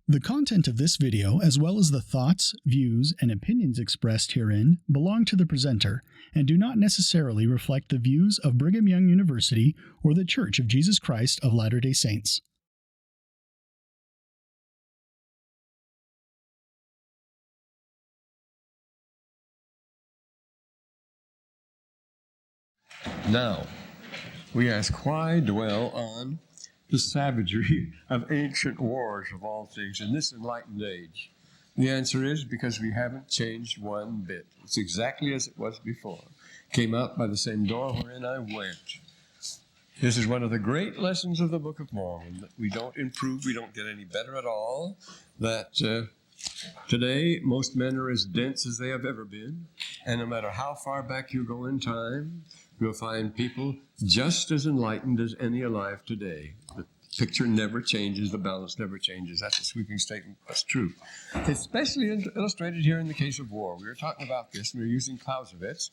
The content of this video, as well as the thoughts, views, and opinions expressed herein, belong to the presenter and do not necessarily reflect the views of Brigham Young University or the Church of Jesus Christ of Latter-day Saints. Now, we ask, why dwell on the savagery of ancient wars of all things in this enlightened age? The answer is because we haven't changed one bit. It's exactly as it was before. Came out by the same door wherein I went. This is one of the great lessons of the Book of Mormon, that we don't improve, we don't get any better at all, that today most men are as dense as they have ever been, and no matter how far back you go in time, you'll find people just as enlightened as any alive today. The picture never changes, the balance never changes. That's a sweeping statement, that's true. It's especially illustrated here in the case of war. We were talking about this, and we were using Clausewitz,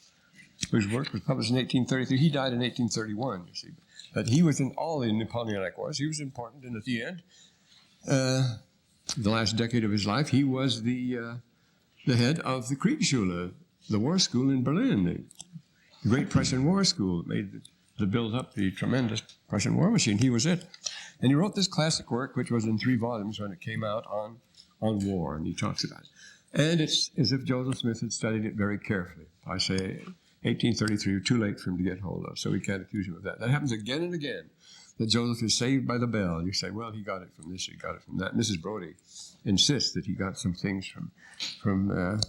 whose work was published in 1833. He died in 1831, you see. But he was in all the Napoleonic Wars. He was important, and at the end, the last decade of his life, he was the head of the Kriegschule, the war school in Berlin, the Great Prussian War School that built up the tremendous Prussian war machine. He was it. And he wrote this classic work, which was in 3 volumes when it came out, on war, and he talks about it. And it's as if Joseph Smith had studied it very carefully. I say 1833, too late for him to get hold of, so we can't accuse him of that. That happens again and again, that Joseph is saved by the bell. You say, well, he got it from this, he got it from that. Mrs. Brodie insists that he got some things from the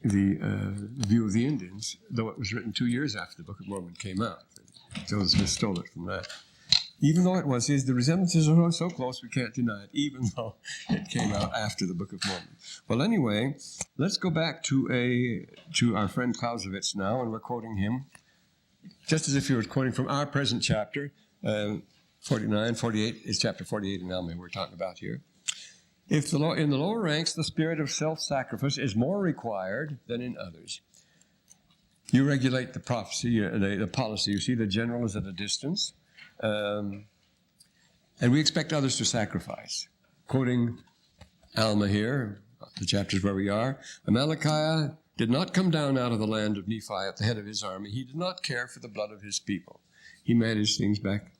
View of the Indians, though it was written 2 years after the Book of Mormon came out. Joseph Smith stole it from that. Even though it was his, the resemblances are so close we can't deny it, even though it came out after the Book of Mormon. Well, anyway, let's go back to our friend Clausewitz now, and we're quoting him, just as if he were quoting from our present chapter, 49, 48 is chapter 48 in Alma we're talking about here. If in the lower ranks, the spirit of self-sacrifice is more required than in others. You regulate the prophecy, the policy. You see, the general is at a distance, and we expect others to sacrifice. Quoting Alma here, the chapters where we are, Amalickiah did not come down out of the land of Nephi at the head of his army. He did not care for the blood of his people. He managed things back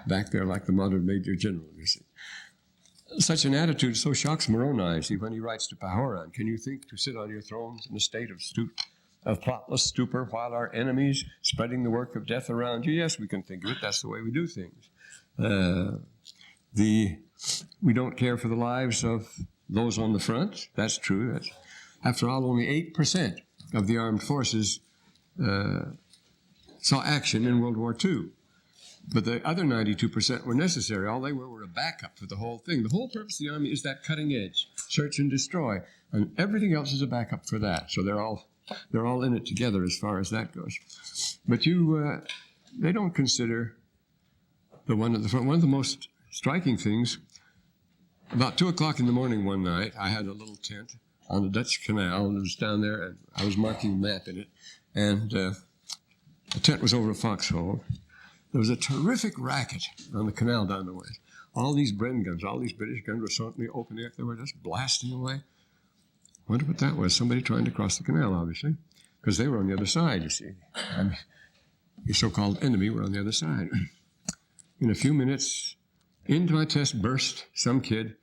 there like the modern major general, you see. Such an attitude so shocks Moroni, see, when he writes to Pahoran, can you think to sit on your thrones in a state of plotless stupor while our enemies spreading the work of death around you? Yes, we can think of it. That's the way we do things. We don't care for the lives of those on the front. That's true. After all, only 8% of the armed forces saw action in World War II. But the other 92% were necessary. All they were a backup for the whole thing. The whole purpose of the Army is that cutting edge, search and destroy, and everything else is a backup for that. So they're all in it together as far as that goes. But they don't consider the one at the front. One of the most striking things, about 2 o'clock in the morning one night, I had a little tent on the Dutch Canal, and it was down there, and I was marking a map in it, and the tent was over a foxhole. There was a terrific racket on the canal down the way. All these Bren guns, all these British guns were so in the open air. They were just blasting away. Wonder what that was. Somebody trying to cross the canal, obviously, because they were on the other side, you see. I mean, the so-called enemy were on the other side. In a few minutes, into my test burst some kid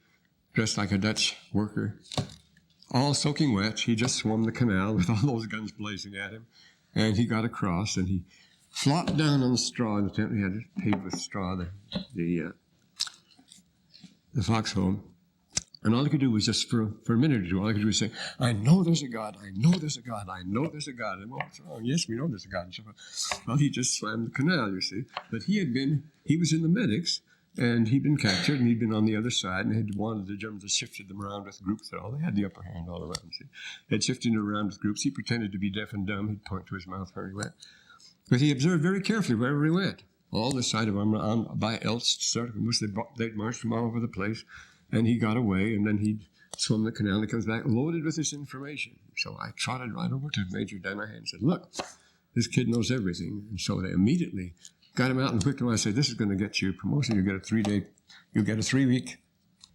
dressed like a Dutch worker, all soaking wet. He just swarmed the canal with all those guns blazing at him, and he got across, and he flopped down on the straw in the tent. We had it paved with straw, the foxhole. And all he could do was just, for a minute or two, all he could do was say, I know there's a God, I know there's a God, I know there's a God. And what's wrong? Yes, we know there's a God. And so forth. Well, he just slammed the canal, you see. But he was in the medics, and he'd been captured, and he'd been on the other side, and had wanted the Germans to shifted them around with groups. They had the upper hand all around, see. They'd shifted him around with groups. He pretended to be deaf and dumb. He'd point to his mouth where he went. But he observed very carefully wherever he went. All the side of him on by Elst, they'd marched from all over the place, and he got away, and then he'd swim the canal, and he comes back loaded with this information. So I trotted right over to Major Danaher and said, look, this kid knows everything. And so they immediately got him out and whipped him. I said, this is going to get you a promotion. You get a 3-week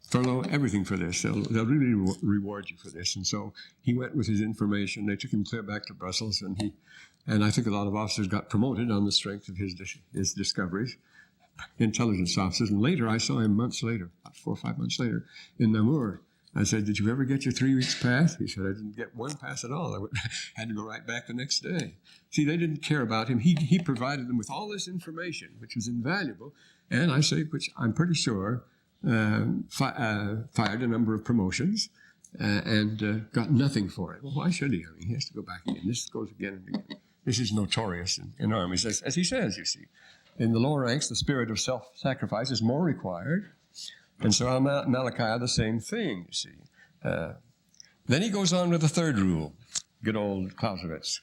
furlough everything for this. They'll really reward you for this. And so he went with his information. They took him clear back to Brussels, and I think a lot of officers got promoted on the strength of his discoveries, intelligence officers. And later, I saw him months later, about 4 or 5 months later, in Namur. I said, "Did you ever get your 3 weeks pass?" He said, "I didn't get one pass at all. I had to go right back the next day." See, they didn't care about him. He provided them with all this information, which was invaluable, and I say, which I'm pretty sure fired a number of promotions and got nothing for it. Well, why should he? I mean, he has to go back again. This goes again and again. This is notorious in armies, as he says, you see. In the lower ranks, the spirit of self-sacrifice is more required. And so Malachi, the same thing, you see. Then he goes on with the third rule, good old Clausewitz.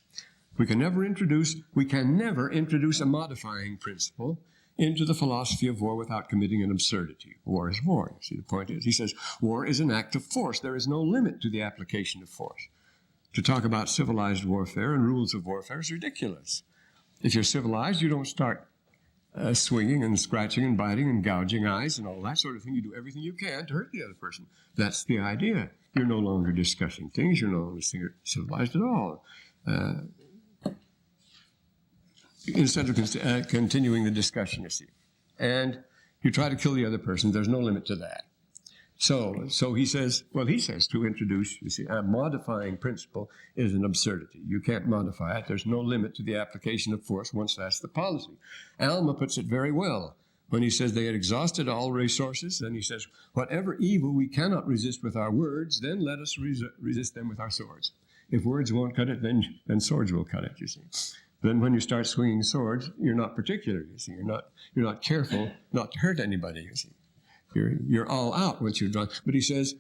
We can never introduce a modifying principle into the philosophy of war without committing an absurdity. War is war. You see, the point is, he says, war is an act of force. There is no limit to the application of force. To talk about civilized warfare and rules of warfare is ridiculous. If you're civilized, you don't start swinging and scratching and biting and gouging eyes and all that sort of thing. You do everything you can to hurt the other person. That's the idea. You're no longer discussing things. You're no longer civilized at all. Instead of continuing the discussion, you see. And you try to kill the other person. There's no limit to that. So he says to introduce, you see, a modifying principle is an absurdity. You can't modify it. There's no limit to the application of force once that's the policy. Alma puts it very well when he says they had exhausted all resources. Then he says, whatever evil we cannot resist with our words, then let us resist them with our swords. If words won't cut it, then swords will cut it, you see. Then when you start swinging swords, you're not particular, you see. You're not careful not to hurt anybody, you see. You're all out once you're drawn. But he says,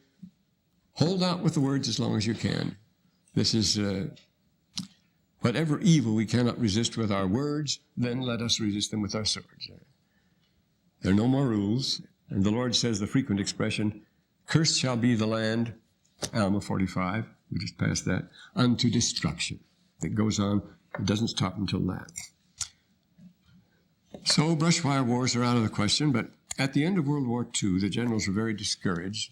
hold out with the words as long as you can. This is, whatever evil we cannot resist with our words, then let us resist them with our swords. There are no more rules. And the Lord says the frequent expression, cursed shall be the land, Alma 45, we just passed that, unto destruction. It goes on. It doesn't stop until that. So brushfire wars are out of the question, but at the end of World War II, the generals were very discouraged.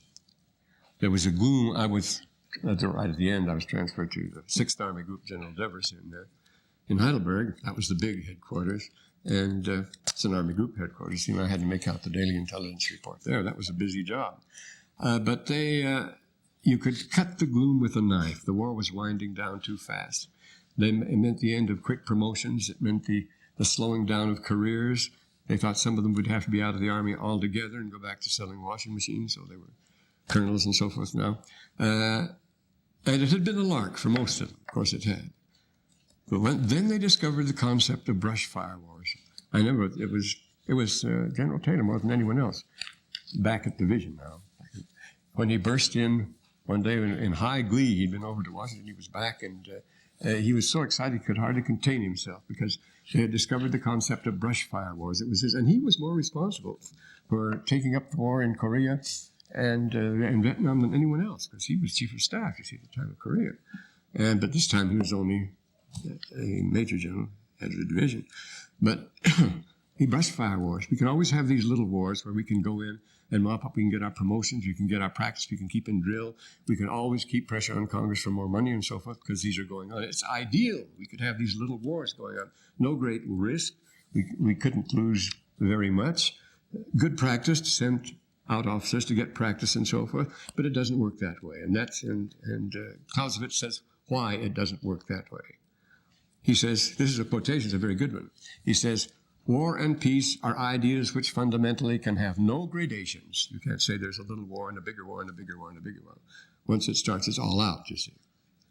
There was a gloom. Right at the end, I was transferred to the 6th Army Group, General Devers in Heidelberg. That was the big headquarters, and it's an Army Group headquarters. I had to make out the daily intelligence report there. That was a busy job. But you could cut the gloom with a knife. The war was winding down too fast. It meant the end of quick promotions. It meant the slowing down of careers. They thought some of them would have to be out of the Army altogether and go back to selling washing machines, so they were colonels and so forth now. And it had been a lark for most of them. Of course it had. But then they discovered the concept of brush fire wars. I remember it was General Taylor more than anyone else, back at division now. When he burst in one day in high glee, he'd been over to Washington, he was back, and he was so excited he could hardly contain himself because they had discovered the concept of brush fire wars. It was his, and he was more responsible for taking up the war in Korea and in Vietnam than anyone else because he was chief of staff, you see, at the time of Korea. But this time he was only a major general, head of the division. But he brush fire wars. We can always have these little wars where we can go in and mop up. We can get our promotions. We can get our practice. We can keep in drill. We can always keep pressure on Congress for more money and so forth because these are going on. It's ideal. We could have these little wars going on. No great risk. We couldn't lose very much. Good practice to send out officers to get practice and so forth, but it doesn't work that way. And Clausewitz says why it doesn't work that way. He says, this is a quotation, it's a very good one. He says, war and peace are ideas which fundamentally can have no gradations. You can't say there's a little war and a bigger war and a bigger war and a bigger war. Once it starts, it's all out, you see.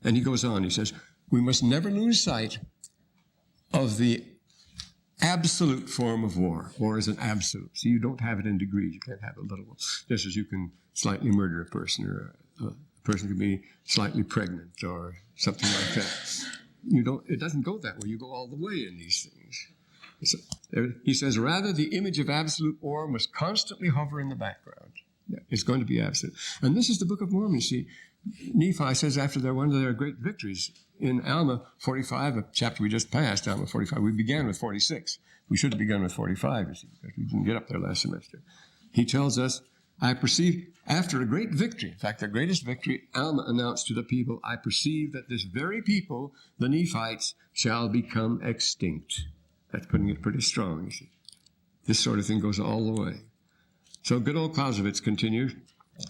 And he goes on, he says, we must never lose sight of the absolute form of war. War is an absolute. See, you don't have it in degrees. You can't have a little one. Just as you can slightly murder a person, or a person can be slightly pregnant or something like that. It doesn't go that way. You go all the way in these things. He says, rather, the image of absolute war must constantly hover in the background. It's going to be absolute. And this is the Book of Mormon. See, Nephi says after one of their great victories in Alma 45, a chapter we just passed, Alma 45, we began with 46. We should have begun with 45, you see, because we didn't get up there last semester. He tells us I perceive, after a great victory, in fact, their greatest victory, Alma announced to the people, I perceive that this very people, the Nephites, shall become extinct. That's putting it pretty strong, you see. This sort of thing goes all the way. So good old Clausewitz continues,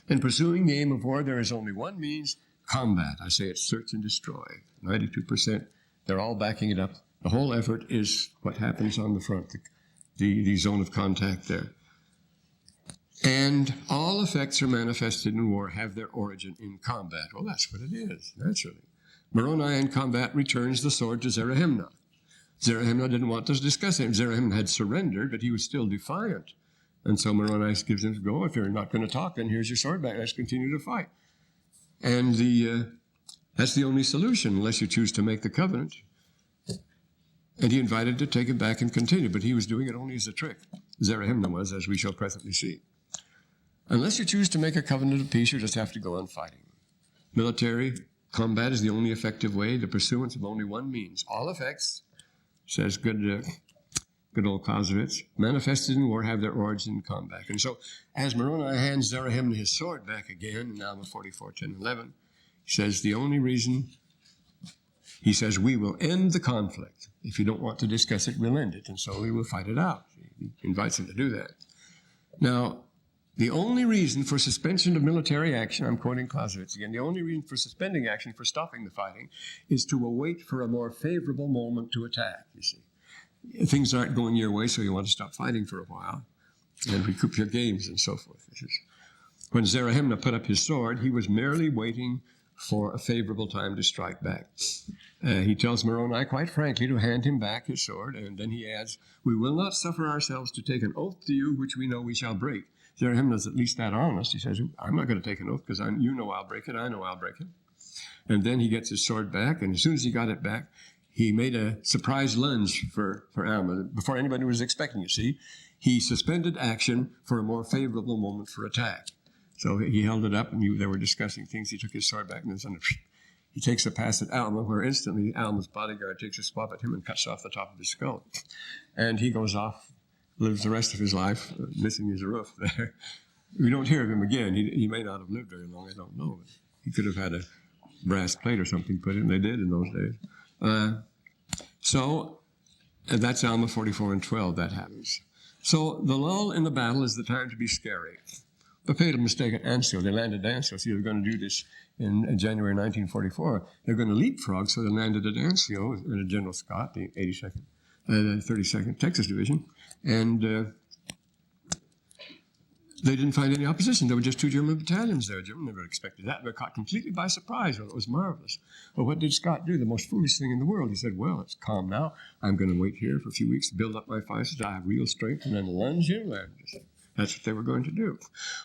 in pursuing the aim of war, there is only one means, combat. I say it's search and destroy. 92%, they're all backing it up. The whole effort is what happens on the front, the zone of contact there. And all effects are manifested in war have their origin in combat. Well, that's what it is, naturally. Moroni in combat returns the sword to Zerahemnah. Zerahemnah didn't want to discuss it. Zerahemnah had surrendered, but he was still defiant. And so Moroni gives him to go, if you're not going to talk, then here's your sword back. Let's continue to fight. And that's the only solution, unless you choose to make the covenant. And he invited to take it back and continue, but he was doing it only as a trick. Zerahemnah was, as we shall presently see. Unless you choose to make a covenant of peace, you just have to go on fighting. Military combat is the only effective way, the pursuance of only one means. All effects, says good old Clausewitz, manifested in war have their origin in combat. And so, as Moroni hands Zerahemnah his sword back again in Alma 44, 10, 11, he says the only reason, he says, we will end the conflict. If you don't want to discuss it, we'll end it. And so we will fight it out. He invites him to do that. Now, the only reason for suspension of military action, I'm quoting Clausewitz again, the only reason for suspending action, for stopping the fighting, is to await for a more favorable moment to attack, you see. Things aren't going your way, so you want to stop fighting for a while and recoup your gains and so forth. When Zerahemnah put up his sword, he was merely waiting for a favorable time to strike back. He tells Moroni quite frankly to hand him back his sword, and then he adds, we will not suffer ourselves to take an oath to you which we know we shall break. Zerahemnah's at least that honest. He says, I'm not going to take an oath because you know I'll break it, I know I'll break it. And then he gets his sword back, and as soon as he got it back, he made a surprise lunge for Alma. Before anybody was expecting it, see? He suspended action for a more favorable moment for attack. So he held it up, and they were discussing things. He took his sword back, and then he takes a pass at Alma, where instantly Alma's bodyguard takes a swab at him and cuts off the top of his skull. And he goes off, lives the rest of his life, missing his roof there. We don't hear of him again. He may not have lived very long, I don't know. But he could have had a brass plate or something put in. They did in those days. So that's Alma 44 and 12, that happens. So the lull in the battle is the time to be scary. The fatal mistake at Anzio, they landed at Anzio. See, they're going to do this in January 1944. They're going to leapfrog, so they landed at Anzio in General Scott, the 32nd Texas Division, and they didn't find any opposition. There were just two German battalions there. Germans never expected that. They were caught completely by surprise. Well, it was marvelous. But what did Scott do? The most foolish thing in the world. He said, well, it's calm now. I'm going to wait here for a few weeks to build up my forces. I have real strength, and then lunge inland. That's what they were going to do.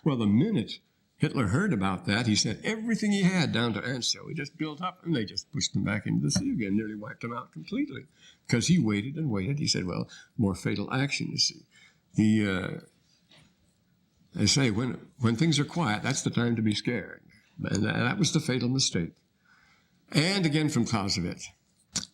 Well, the minute Hitler heard about that, he sent everything he had down to Anzio. He just built up, and they just pushed them back into the sea again, nearly wiped them out completely. Because he waited and waited. He said, well, more fatal action, you see. They say when things are quiet, that's the time to be scared. And that was the fatal mistake. And again from Clausewitz,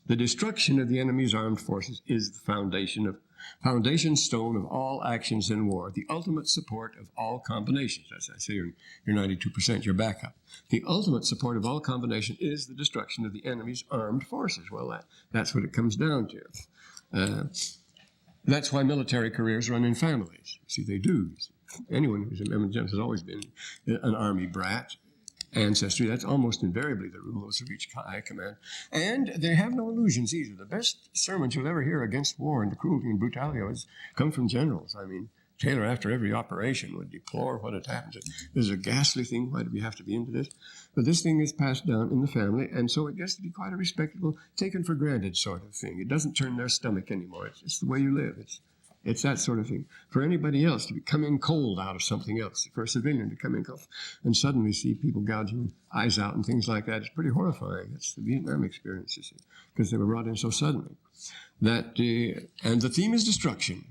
the destruction of the enemy's armed forces is the foundation stone of all actions in war, the ultimate support of all combinations. As I say, you're 92%, your backup. The ultimate support of all combination is the destruction of the enemy's armed forces. Well, that's what it comes down to. That's why military careers run in families. See, they do. Anyone who's a member of the has always been an army brat ancestry. That's almost invariably the rules of each high command. And they have no illusions either. The best sermons you'll ever hear against war and the cruelty and brutality of it come from generals. I mean, Taylor, after every operation, would deplore what had happened. This is a ghastly thing. Why do we have to be into this? But this thing is passed down in the family, and so it gets to be quite a respectable, taken for granted sort of thing. It doesn't turn their stomach anymore. It's the way you live. It's that sort of thing. For anybody else to come in cold out of something else, for a civilian to come in cold and suddenly see people gouging eyes out and things like that, it's pretty horrifying. It's the Vietnam experience, you see, because they were brought in so suddenly. And the theme is destruction.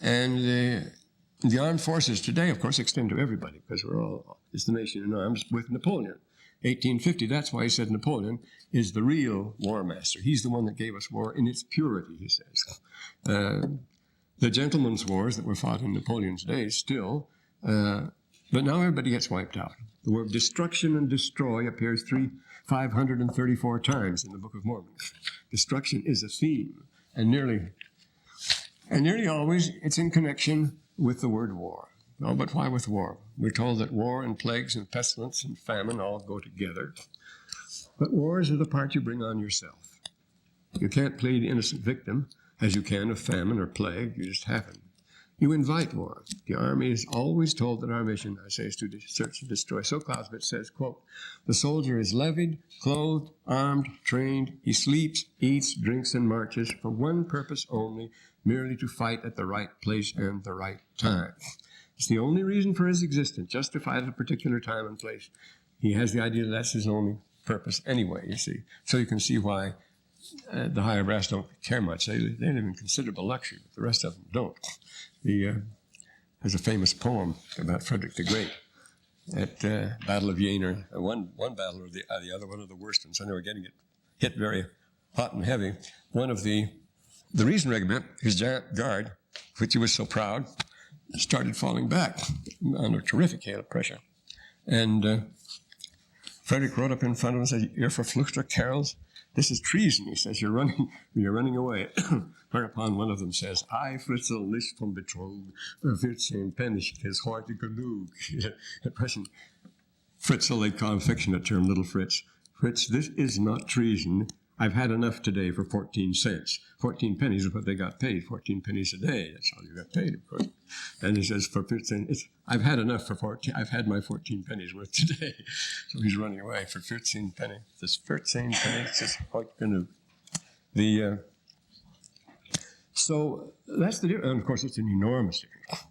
And the armed forces today, of course, extend to everybody, because it's the nation in arms with Napoleon. 1850, that's why he said Napoleon is the real war master. He's the one that gave us war in its purity, he says. The gentlemen's wars that were fought in Napoleon's days still But now everybody gets wiped out. The word destruction and destroy appears 534 times in the Book of Mormon. Destruction is a theme, and nearly always it's in connection with the word war. Oh, but why with war? We're told that war and plagues and pestilence and famine all go together. But wars are the part you bring on yourself. You can't play the innocent victim as you can of famine or plague. You just happen. You invite war. The army is always told that our mission, I say, is to search and destroy. So Clausewitz says, quote, "The soldier is levied, clothed, armed, trained. He sleeps, eats, drinks, and marches for one purpose only, merely to fight at the right place and the right time. It's the only reason for his existence, just to fight at a particular time and place. He has the idea that that's his only purpose anyway, you see. So you can see why the higher brass don't care much. They live in considerable luxury, but the rest of them don't. There's a famous poem about Frederick the Great at Battle of Jena. One battle or the other, one of the worst ones. I know we're getting hit very hot and heavy. One of the Reason Regiment, his giant guard, which he was so proud, started falling back under terrific hail of pressure. And Frederick rode up in front of him and said, "You're verfluchter Carols. This is treason," he says. You're running away. Whereupon one of them says, "I, Fritzl, nicht von Betrug, 14 Pennisch, his heute genug." At present, Fritzl, they call affectionate term, little Fritz. "Fritz, this is not treason. I've had enough today for 14 cents. 14 pennies is what they got paid, 14 pennies a day. That's all you got paid, of course." And he says, "For 15, I've had enough for 14. I've had my 14 pennies worth today." So he's running away for 15 pennies. This 14 pennies is quite canoe. So that's the difference. And of course, it's an enormous difference.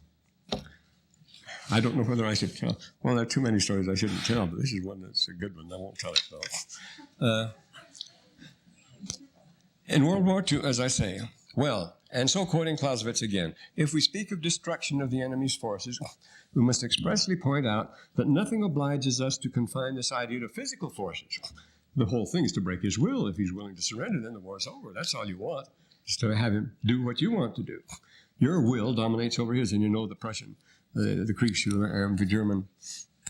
I don't know whether I should tell. Well, there are too many stories I shouldn't tell, but this is one that's a good one. I won't tell it, though. In World War II, as I say, and so quoting Clausewitz again, "If we speak of destruction of the enemy's forces, we must expressly point out that nothing obliges us to confine this idea to physical forces. The whole thing is to break his will. If he's willing to surrender, then the war's over. That's all you want, is to have him do what you want to do. Your will dominates over his, and you know the Prussian, the Kriegsführer, the German,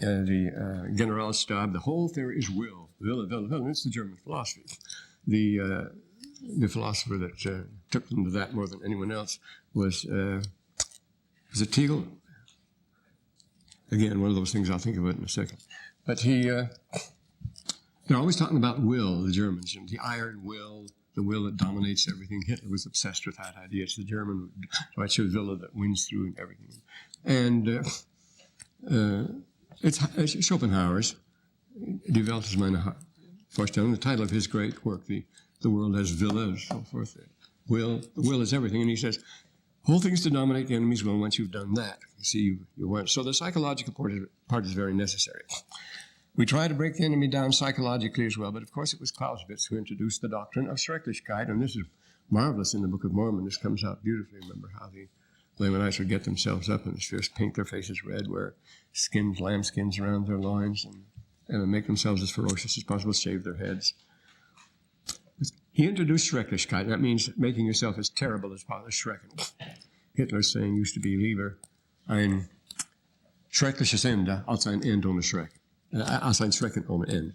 the Generalstab, the whole theory is will. Wille. It's the German philosophy. The philosopher that took them to that more than anyone else was it Tegel? Again, one of those things, I'll think of it in a second. But they're always talking about will, the Germans, and the iron will, the will that dominates everything. Hitler was obsessed with that idea. It's the German Deutsche Wille that wins through and everything. And it's Schopenhauer's Die Welt ist meine Vorstellung, the title of his great work, The World as Wille, and so forth. The will is everything. And he says, whole thing is to dominate the enemy's will. Once you've done that, you see, you went. So the psychological part is very necessary. We try to break the enemy down psychologically as well, but of course it was Clausewitz who introduced the doctrine of Schrecklichkeit, and this is marvelous in the Book of Mormon. This comes out beautifully. Remember how the Lamanites would get themselves up in this fierce pink, their faces red, wear lamb skins around their loins, and make themselves as ferocious as possible, shave their heads. He introduced Schrecklichkeit. That means making yourself as terrible as possible, Schrecken. Hitler's saying used to be, "Lieber ein schreckliches Ende als ein End ohne Schreck." Als ein Schrecken ohne End.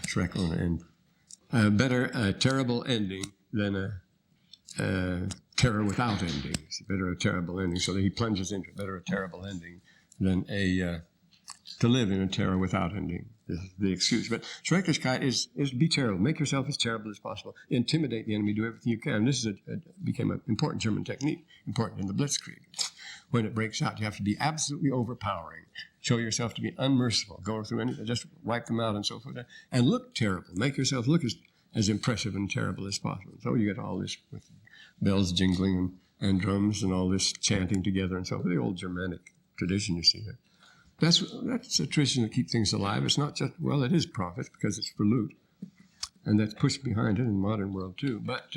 Schreck ohne End. Better a terrible ending than a terror without ending. It's better a terrible ending. So that he plunges into better a terrible ending than to live in a terror without ending. This is the excuse. But Schrecklichkeit is be terrible. Make yourself as terrible as possible. Intimidate the enemy. Do everything you can. This became an important German technique, important in the Blitzkrieg. When it breaks out, you have to be absolutely overpowering. Show yourself to be unmerciful. Go through anything, just wipe them out and so forth. And look terrible. Make yourself look as impressive and terrible as possible. So you get all this with bells jingling and drums and all this chanting together and so forth. The old Germanic tradition you see there. That's a tradition to keep things alive. It's not just, it is profit because it's for loot. And that's pushed behind it in the modern world too. But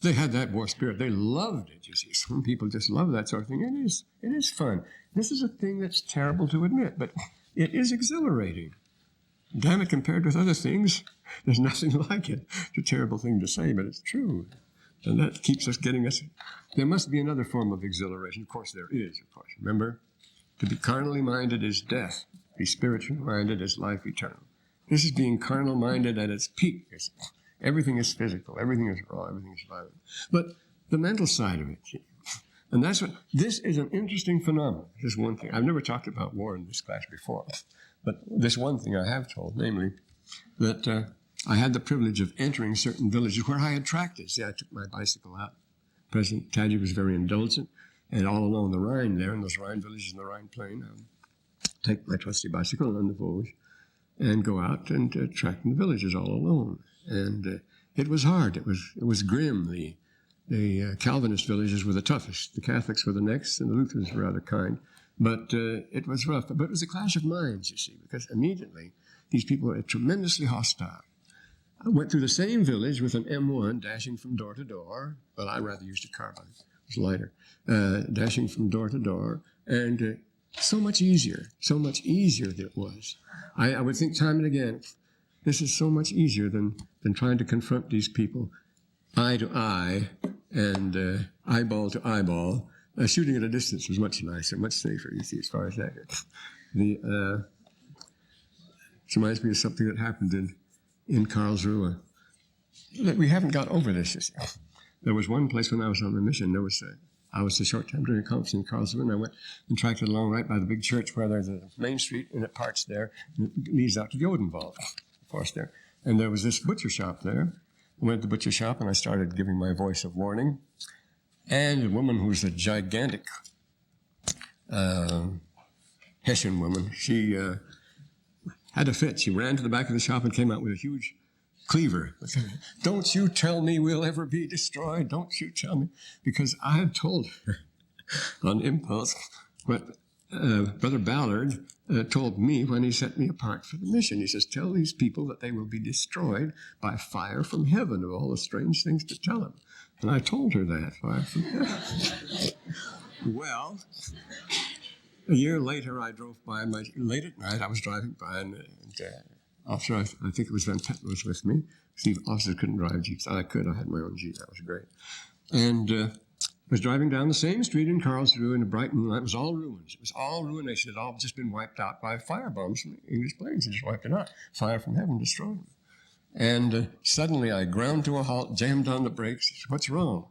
they had that war spirit. They loved it, you see. Some people just love that sort of thing. It is fun. This is a thing that's terrible to admit, but it is exhilarating. Damn it, compared with other things, there's nothing like it. It's a terrible thing to say, but it's true. And that keeps us getting us. There must be another form of exhilaration. Of course there is, of course. Remember? To be carnally minded is death. To be spiritually minded is life eternal. This is being carnal minded at its peak. Everything is physical. Everything is raw. Everything is violent. But the mental side of it, and that's what, this is an interesting phenomenon. This is one thing. I've never talked about war in this class before, but this one thing I have told, namely that I had the privilege of entering certain villages where I had tractors. See, I took my bicycle out. President Tadge was very indulgent, and all along the Rhine there, in those Rhine villages in the Rhine plain, I would take my trusty bicycle on the Vosges and go out and track in the villages all alone. And it was hard. It was grim. The Calvinist villages were the toughest. The Catholics were the next, and the Lutherans were rather kind. But it was rough. But it was a clash of minds, you see, because immediately these people were tremendously hostile. I went through the same village with an M1 dashing from door to door. Well, I rather used a carbine. It was lighter. Dashing from door to door. And so much easier it was. I would think time and again, this is so much easier than trying to confront these people eye to eye and eyeball to eyeball. Shooting at a distance was much nicer, much safer, you see, as far as that goes. It reminds me of something that happened in Karlsruhe. We haven't got over this. You see. There was one place when I was on the mission, I was a short time during a conference in Karlsruhe, and I went and tracked it along right by the big church where there's a main street, and it parts there, and it leads out to the Odenwald, of course, there. And there was this butcher shop there. I went to the butcher shop, and I started giving my voice of warning. And a woman who was a gigantic Hessian woman, she had a fit. She ran to the back of the shop and came out with a huge cleaver. Don't you tell me we'll ever be destroyed. Don't you tell me. Because I had told her on impulse what Brother Ballard told me when he set me apart for the mission. He says, tell these people that they will be destroyed by fire from heaven, of all the strange things to tell them. And I told her that, fire from heaven. Well, a year later, I drove by, late at night, I was driving by, and officer, I think it was Van Petten was with me. See, officers couldn't drive Jeeps. I could. I had my own Jeep. That was great. And was driving down the same street in Karlsruhe in a bright moonlight. It was all ruins. It was all ruination. It had all just been wiped out by firebombs from English planes. They just wiped it out. Fire from heaven destroyed them. And suddenly I ground to a halt, jammed on the brakes. What's wrong?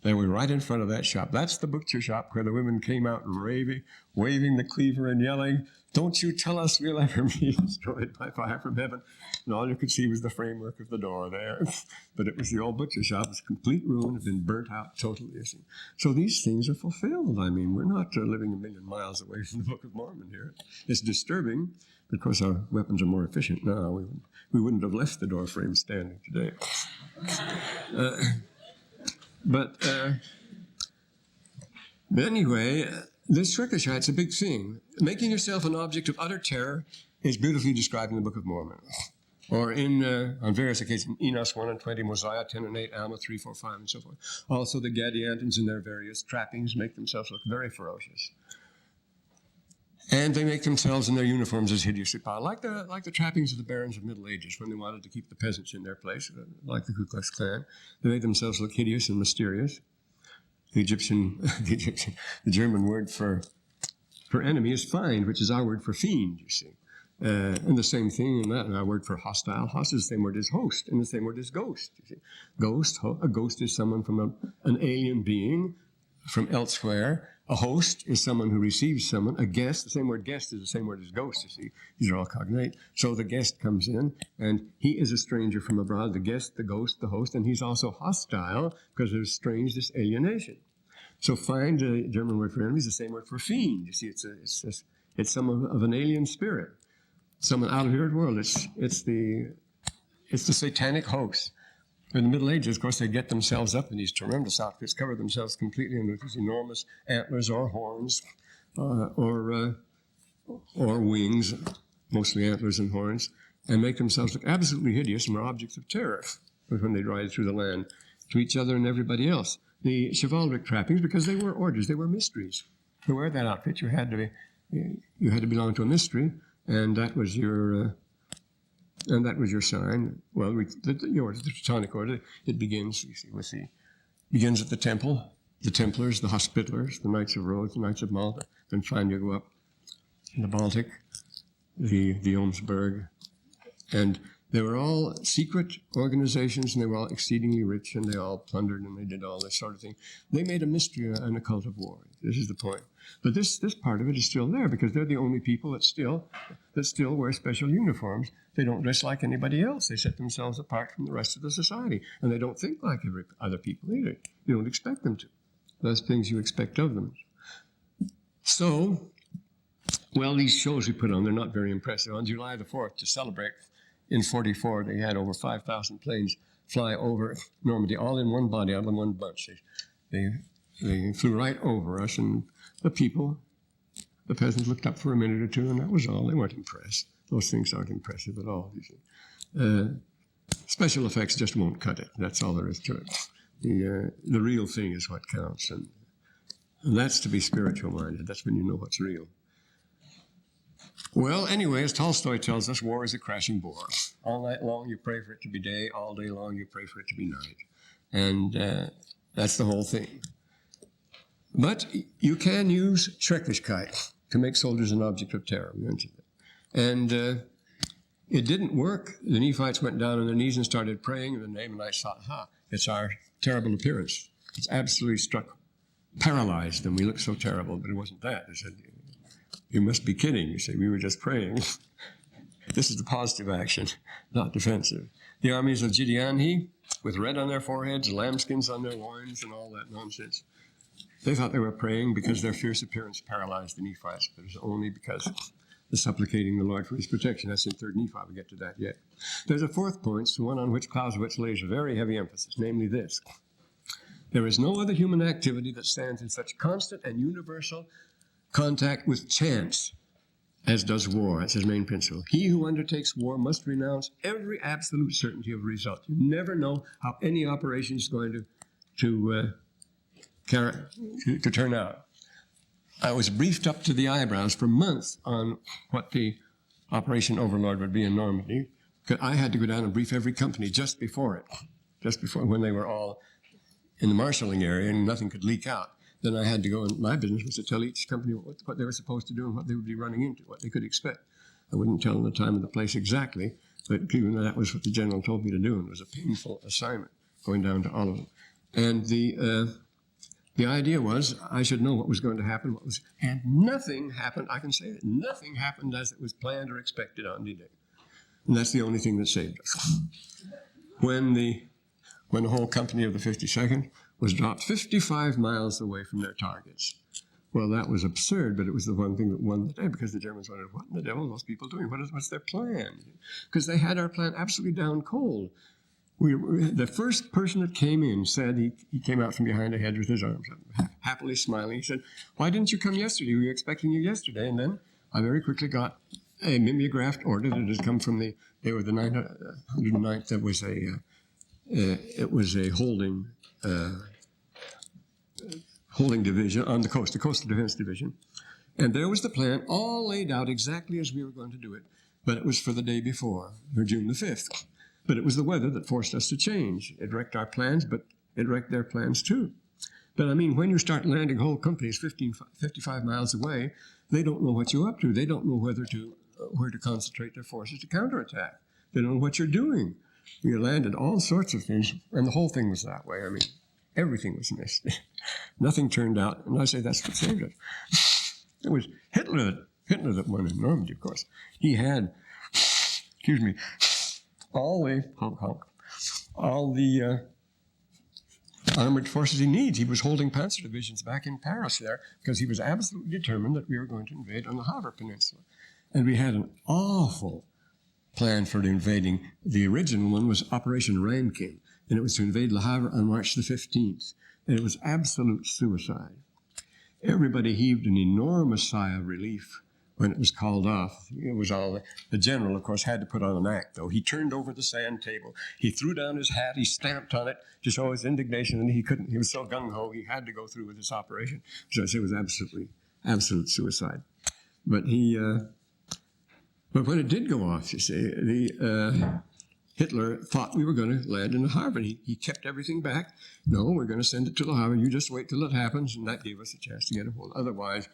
They were right in front of that shop. That's the butcher shop where the women came out raving, waving the cleaver and yelling, don't you tell us we'll ever be destroyed by fire from heaven. And all you could see was the framework of the door there. But it was the old butcher shop. It was complete ruin. It had been burnt out totally. So these things are fulfilled. I mean, we're not living a million miles away from the Book of Mormon here. It's disturbing. But of course, our weapons are more efficient now. We wouldn't have left the door frame standing today. But anyway, this ricochet, it's a big thing. Making yourself an object of utter terror is beautifully described in the Book of Mormon. Or on various occasions, Enos 1 and 20, Mosiah 10 and 8, Alma 3, 4, 5, and so forth. Also, the Gadiantons in their various trappings make themselves look very ferocious. And they make themselves in their uniforms as hideously powerful, like the trappings of the barons of Middle Ages when they wanted to keep the peasants in their place, like the Ku Klux Klan. They made themselves look hideous and mysterious. The German word for enemy is Feind, which is our word for fiend, you see. And the same thing in that, our word for hostile. Hostile is the same word as host, and the same word as ghost, you see. A ghost is someone from an alien being from elsewhere. A host is someone who receives someone. A guest, the same word guest is the same word as ghost, you see. These are all cognate. So the guest comes in, and he is a stranger from abroad. The guest, the ghost, the host, and he's also hostile because there's strange, this alienation. So find, the German word for enemy is the same word for fiend. You see, it's someone of an alien spirit, someone out of your world. It's the satanic host. In the Middle Ages, of course, they get themselves up in these tremendous outfits, cover themselves completely in these enormous antlers or horns or wings, mostly antlers and horns, and make themselves look absolutely hideous and are objects of terror when they ride through the land to each other and everybody else. The chivalric trappings, because they were orders, they were mysteries. To wear that outfit, you had to belong to a mystery, and that was your sign. Well, the Teutonic Order, it begins, you see, begins at the temple, the Templars, the Hospitallers, the Knights of Rhodes, the Knights of Malta, then finally go up in the Baltic, the Jomsburg, and they were all secret organizations, and they were all exceedingly rich, and they all plundered, and they did all this sort of thing. They made a mystery and a cult of war. This is the point. But this part of it is still there, because they're the only people that still wear special uniforms. They don't dress like anybody else. They set themselves apart from the rest of the society, and they don't think like other people either. You don't expect them to. Those things you expect of them. So, well, these shows we put on, they're not very impressive. On July the 4th, to celebrate, in 44, they had over 5,000 planes fly over Normandy, all in one body, all in one bunch. They flew right over us, and the peasants looked up for a minute or two, and that was all. They weren't impressed. Those things aren't impressive at all. Special effects just won't cut it. That's all there is to it. The real thing is what counts, and that's to be spiritual-minded. That's when you know what's real. Well, anyway, as Tolstoy tells us, war is a crashing bore. All night long you pray for it to be day, all day long you pray for it to be night. And that's the whole thing. But you can use Schrecklichkeit to make soldiers an object of terror. We mentioned that. And it didn't work. The Nephites went down on their knees and started praying, and the Ammonites thought, it's our terrible appearance. It's absolutely paralyzed them. We look so terrible, but it wasn't that. They said, you must be kidding. You say, we were just praying. This is the positive action, not defensive. The armies of Gideonhi, with red on their foreheads, lambskins on their loins, and all that nonsense, they thought they were praying because their fierce appearance paralyzed the Nephites, but it was only because they're supplicating the Lord for his protection. That's in 3rd Nephi. We'll get to that yet. There's a fourth point, the one on which Clausewitz lays a very heavy emphasis, namely this. There is no other human activity that stands in such constant and universal contact with chance as does war. That's his main principle. He who undertakes war must renounce every absolute certainty of result. You never know how any operation is going to turn out. I was briefed up to the eyebrows for months on what the Operation Overlord would be in Normandy. I had to go down and brief every company just before when they were all in the marshalling area and nothing could leak out. Then I had to go, and my business was to tell each company what they were supposed to do and what they would be running into, what they could expect. I wouldn't tell them the time and the place exactly, but even that was what the general told me to do, and it was a painful assignment, going down to all of them. And the idea was I should know what was going to happen, and nothing happened. I can say that nothing happened as it was planned or expected on D-Day. And that's the only thing that saved us. When the whole company of the 52nd was dropped 55 miles away from their targets. Well, that was absurd, but it was the one thing that won the day, because the Germans wondered, what in the devil are those people doing? What's their plan? Because they had our plan absolutely down cold. The first person that came in said, he came out from behind a hedge with his arms up, happily smiling. He said, why didn't you come yesterday? We were expecting you yesterday. And then I very quickly got a mimeographed order that had come from they were the 909th. That was it was a holding division on the Coastal Defense Division. And there was the plan, all laid out exactly as we were going to do it. But it was for the day before, for June the 5th. But it was the weather that forced us to change. It wrecked our plans, but it wrecked their plans too. But I mean, when you start landing whole companies 55 miles away, they don't know what you're up to. They don't know where to concentrate their forces to counterattack. They don't know what you're doing. We landed all sorts of things, and the whole thing was that way. I mean, everything was missed. Nothing turned out, and I say that's what saved us. It was Hitler that won in Normandy, of course. He had, all the armored forces he needs. He was holding panzer divisions back in Paris there because he was absolutely determined that we were going to invade on the Havre Peninsula. And we had an awful plan for invading. The original one was Operation Rankin, and it was to invade Le Havre on March the 15th. And it was absolute suicide. Everybody heaved an enormous sigh of relief when it was called off. It was all, the general, of course, had to put on an act, though. He turned over the sand table. He threw down his hat. He stamped on it to show his indignation, and he was so gung-ho, he had to go through with this operation. So I say it was absolute suicide. But but when it did go off, you see, Hitler thought we were going to land in the harbor. He kept everything back. No, we're going to send it to the harbor. You just wait till it happens, and that gave us a chance to get a hold. Otherwise,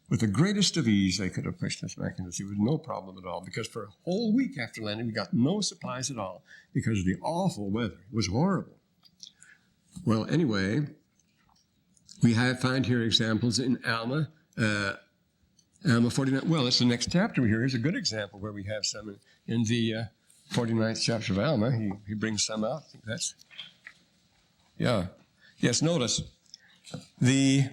with the greatest of ease, they could have pushed us back into the sea with no problem at all, because for a whole week after landing, we got no supplies at all because of the awful weather. It was horrible. Well, anyway, we find here examples in Alma. Alma 49. Well, it's the next chapter here. Here's a good example where we have some in the 49th chapter of Alma. He brings some out. I think that's, yeah. Yes, notice the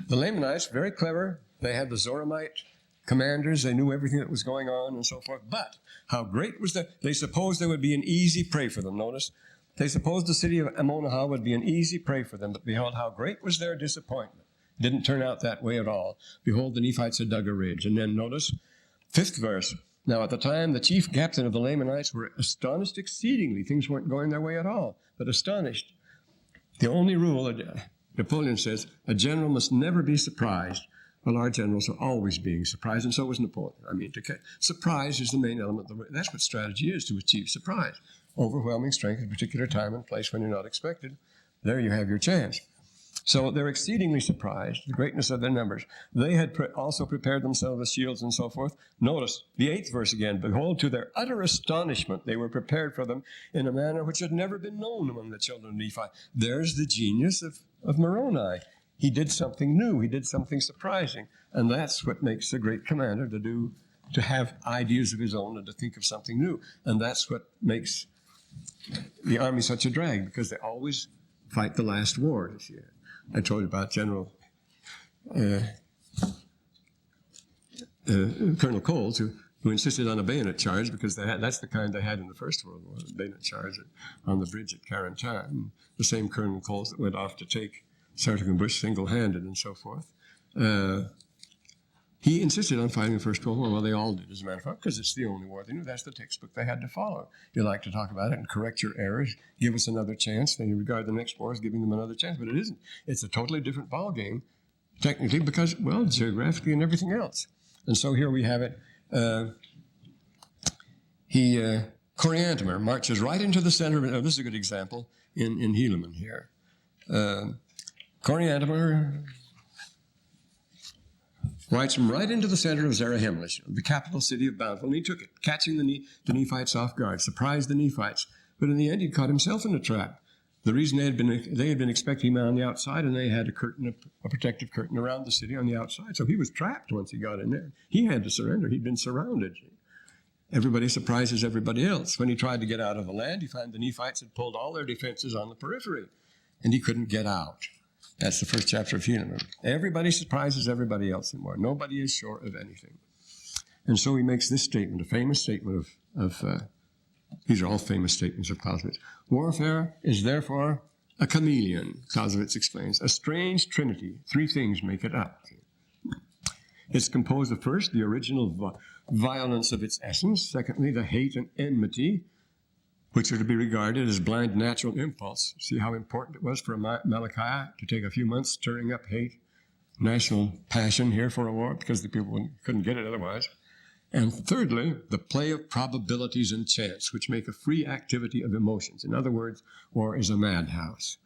Lamanites, very clever. They had the Zoramite commanders. They knew everything that was going on and so forth. But how great was they supposed there would be an easy prey for them. Notice, they supposed the city of Ammonihah would be an easy prey for them. But behold, how great was their disappointment. It didn't turn out that way at all. Behold, the Nephites had dug a ridge. And then notice, 5th verse. Now at the time, the chief captain of the Lamanites were astonished exceedingly. Things weren't going their way at all, but astonished. The only rule, Napoleon says, a general must never be surprised. Well, our generals are always being surprised, and so was Napoleon. I mean, surprise is the main element. That's what strategy is, to achieve surprise. Overwhelming strength at a particular time and place when you're not expected. There you have your chance. So they're exceedingly surprised, the greatness of their numbers. They had also prepared themselves with shields and so forth. Notice the 8th verse again. Behold, to their utter astonishment, they were prepared for them in a manner which had never been known among the children of Nephi. There's the genius of Moroni. He did something new. He did something surprising. And that's what makes a great commander, to have ideas of his own and to think of something new. And that's what makes the army such a drag, because they always fight the last war this year. I told you about General Colonel Coles, who insisted on a bayonet charge, because that's the kind they had in the First World War, a bayonet charge on the bridge at Carentan. The same Colonel Coles that went off to take Sergeant Bush single-handed and so forth. He insisted on fighting the First World War. Well, they all did, as a matter of fact, because it's the only war they knew. That's the textbook they had to follow. You like to talk about it and correct your errors, give us another chance. Then you regard the next war as giving them another chance, but it isn't. It's a totally different ballgame, technically, because, well, geographically and everything else. And so here we have it. Coriantumr marches right into the center of it. This is a good example in Helaman here. Coriantumr rides him right into the center of Zarahemla, the capital city of Bountiful, and he took it, catching the Nephites off guard, surprised the Nephites. But in the end, he caught himself in a trap. The reason they had been expecting him on the outside, and they had a protective curtain around the city on the outside. So he was trapped once he got in there. He had to surrender. He'd been surrounded. Everybody surprises everybody else. When he tried to get out of the land, he found the Nephites had pulled all their defenses on the periphery, and he couldn't get out. That's the first chapter of Helaman. Everybody surprises everybody else in war. Nobody is sure of anything. And so he makes this statement, a famous statement these are all famous statements of Clausewitz. Warfare is therefore a chameleon, Clausewitz explains, a strange trinity. 3 things make it up. It's composed of, first, the original violence of its essence. Secondly, the hate and enmity, which are to be regarded as blind natural impulse. See how important it was for Malachi to take a few months stirring up hate, national passion here for a war, because the people couldn't get it otherwise. And thirdly, the play of probabilities and chance, which make a free activity of emotions. In other words, war is a madhouse.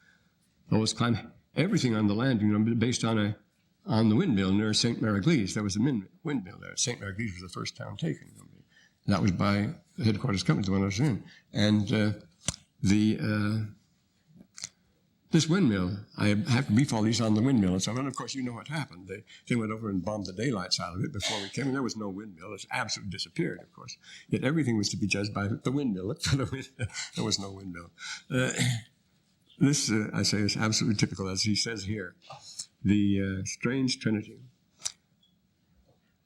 Everything on the land, based on the windmill near St. Mary-Glise. There was a windmill there. St. Mary-Glise was the first town taken. And that was by the headquarters company, the one I was in. And this windmill, I have to brief all these on the windmill and so on. And of course, you know what happened. They went over and bombed the daylights out of it before we came. And there was no windmill. It absolutely disappeared, of course. Yet everything was to be judged by the windmill. Look for the windmill. There was no windmill. This, I say, is absolutely typical, as he says here. The strange trinity.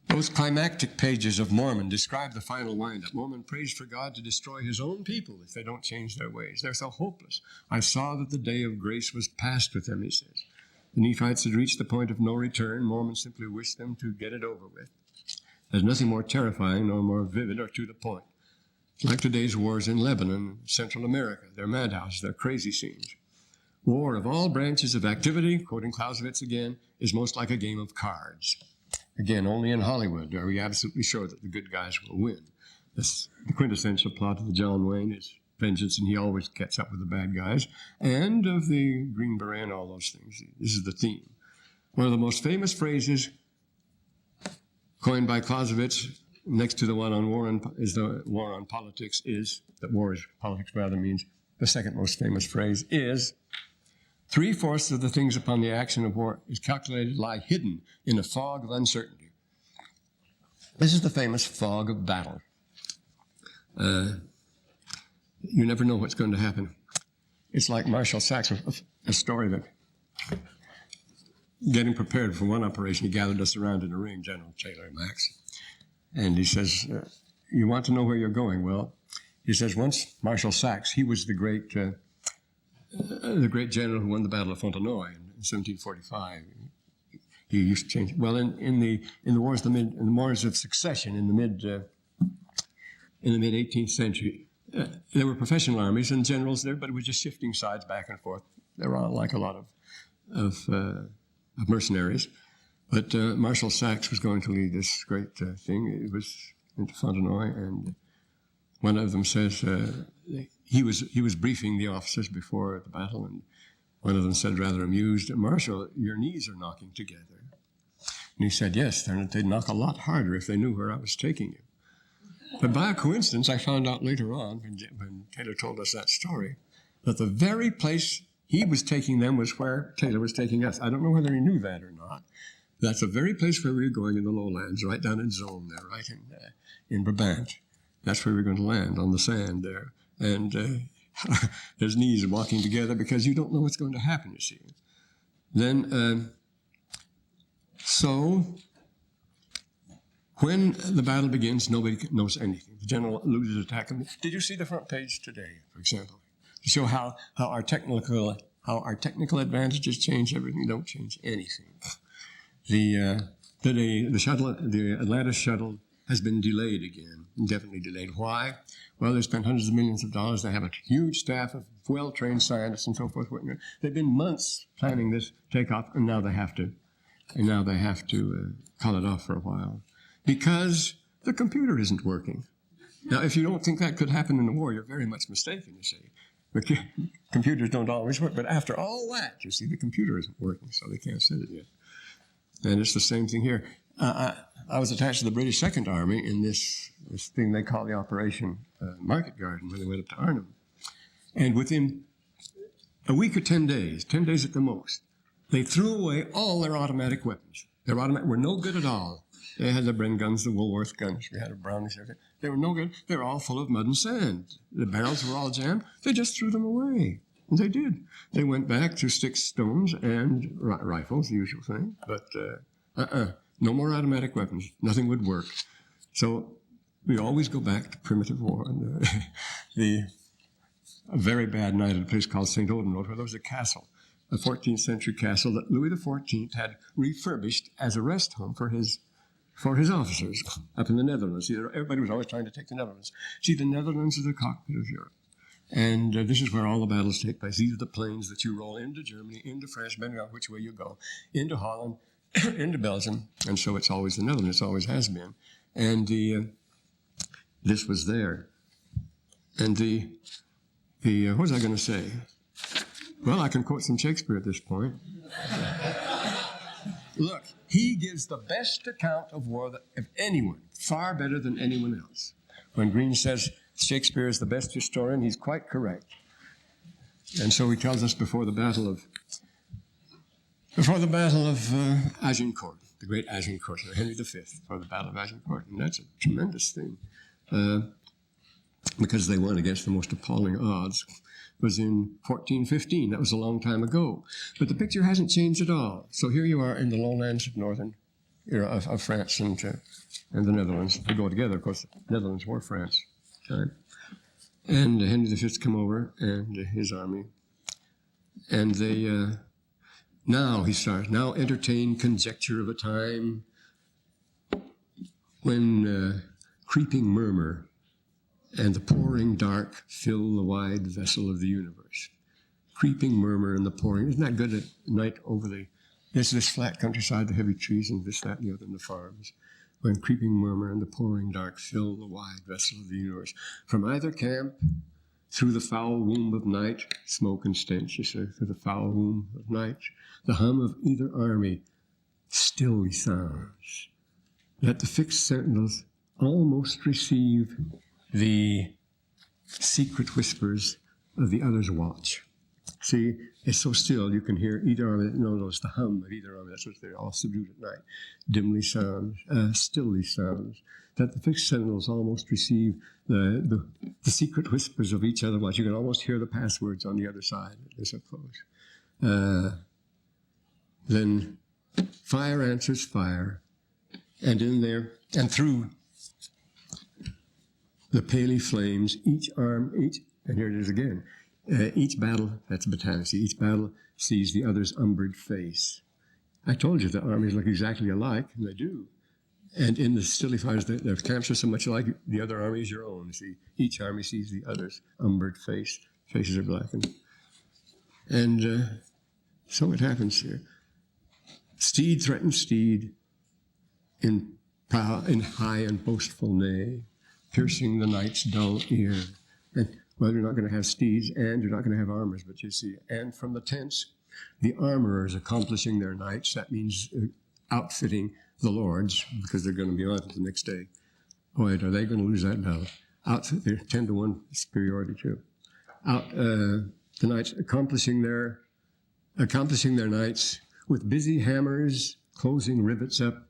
Those climactic pages of Mormon describe the final wind-up. Mormon prays for God to destroy his own people if they don't change their ways. They're so hopeless. I saw that the day of grace was past with them, he says. The Nephites had reached the point of no return. Mormon simply wished them to get it over with. There's nothing more terrifying nor more vivid or to the point. It's like today's wars in Lebanon, Central America. They're madhouses. They're crazy scenes. War of all branches of activity, quoting Clausewitz again, is most like a game of cards. Again, only in Hollywood are we absolutely sure that the good guys will win. That's the quintessential plot of the John Wayne is vengeance, and he always gets up with the bad guys, and of the Green Beret and all those things. This is the theme. One of the most famous phrases coined by Clausewitz, next to the one on war is the war on politics, is that war is politics rather means the second most famous phrase is 3/4 of the things upon the action of war is calculated lie hidden in a fog of uncertainty. This is the famous fog of battle. You never know what's going to happen. It's like Marshal Saxe, a story that getting prepared for one operation, he gathered us around in a ring, General Taylor and Max, and he says, you want to know where you're going? Well, he says, once Marshal Saxe, he was the great general who won the Battle of Fontenoy in 1745. He used to change. Well, in the wars of succession in the mid 18th century, there were professional armies and generals there, but it was just shifting sides back and forth. They were all like a lot of mercenaries. But Marshal Saxe was going to lead this great thing. It was into Fontenoy, and one of them says he was briefing the officers before the battle, and one of them said, rather amused, Marshal, your knees are knocking together. And he said, yes, they'd knock a lot harder if they knew where I was taking you. But by a coincidence, I found out later on, when Taylor told us that story, that the very place he was taking them was where Taylor was taking us. I don't know whether he knew that or not. That's the very place where we were going in the lowlands, right down in Zone there, right in Brabant. That's where we're going to land, on the sand there. And his knees are walking together because you don't know what's going to happen, you see. Then, so when the battle begins, nobody knows anything. The general loses attack. Did you see the front page today, for example? To show how our technical advantages change everything, don't change anything. The Atlantis shuttle has been delayed again, indefinitely delayed. Why? Well, they spent hundreds of millions of dollars. They have a huge staff of well-trained scientists and so forth. They've been months planning this takeoff, and now they have to call it off for a while because the computer isn't working. Now, if you don't think that could happen in the war, you're very much mistaken, you see. The computers don't always work, but after all that, you see, the computer isn't working, so they can't send it yet. And it's the same thing here. I was attached to the British Second Army in this thing they call the Operation Market Garden when they went up to Arnhem. And within a week or 10 days at the most, they threw away all their automatic weapons. Their automatic were no good at all. They had the Bren guns, the Woolworth guns. We had a Brownies, everything. They were no good. They were all full of mud and sand. The barrels were all jammed. They just threw them away. And they did. They went back to sticks, stones, and rifles, the usual thing. But no more automatic weapons. Nothing would work. So we always go back to primitive war. And a very bad night at a place called St. Odenroth, where there was a castle, a 14th century castle that Louis XIV had refurbished as a rest home for his officers up in the Netherlands. See, everybody was always trying to take the Netherlands. See, the Netherlands is the cockpit of Europe. And this is where all the battles take place. These are the planes that you roll into Germany, into France, depending on which way you go, into Holland, into Belgium. And so it's always the Netherlands. It always has been. And this was there. And what was I going to say? Well, I can quote some Shakespeare at this point. Look, he gives the best account of war of anyone, far better than anyone else. When Green says Shakespeare is the best historian, he's quite correct. And so he tells us before the battle of Agincourt, the great Agincourt, Henry V, for the battle of Agincourt. And that's a tremendous thing because they won against the most appalling odds. It was in 1415. That was a long time ago. But the picture hasn't changed at all. So here you are in the lowlands of northern of France and the Netherlands. They go together, of course. The Netherlands were France. Time. And Henry V come over and his army. And they, now entertain conjecture of a time when creeping murmur and the pouring dark fill the wide vessel of the universe. Creeping murmur and the pouring. Isn't that good at night over there's this flat countryside, the heavy trees, and this, that, and the other, and the farms. when creeping murmur and the pouring dark fill the wide vessel of the universe. From either camp, through the foul womb of night, smoke and stench, you say, through the foul womb of night, the hum of either army stilly sounds. Let the fixed sentinels almost receive the secret whispers of the other's watch. See, it's so still, you can hear either army. Notice the hum of either army. That's what they're all subdued at night. Dimly sounds, stilly sounds. That the fixed sentinels almost receive the secret whispers of each other watch. You can almost hear the passwords on the other side. They're so close. Then fire answers fire. And in there, and through the paly flames, and here it is again, each battle, that's battalion, each battle sees the other's umbered face. I told you the armies look exactly alike, and they do. And in the stilly fires, their camps are so much alike, the other army is your own. See, each army sees the other's umbered face. Faces are blackened. And so it happens here. Steed threatens steed, in high and boastful neigh, piercing the night's dull ear. And well, you're not going to have steeds, and you're not going to have armors, but you see, and from the tents, the armorers accomplishing their knights. That means outfitting the lords, because they're going to be on it the next day. Boy, are they going to lose that battle. Outfit, they're 10-1 superiority too. The knights accomplishing their knights with busy hammers, closing rivets up,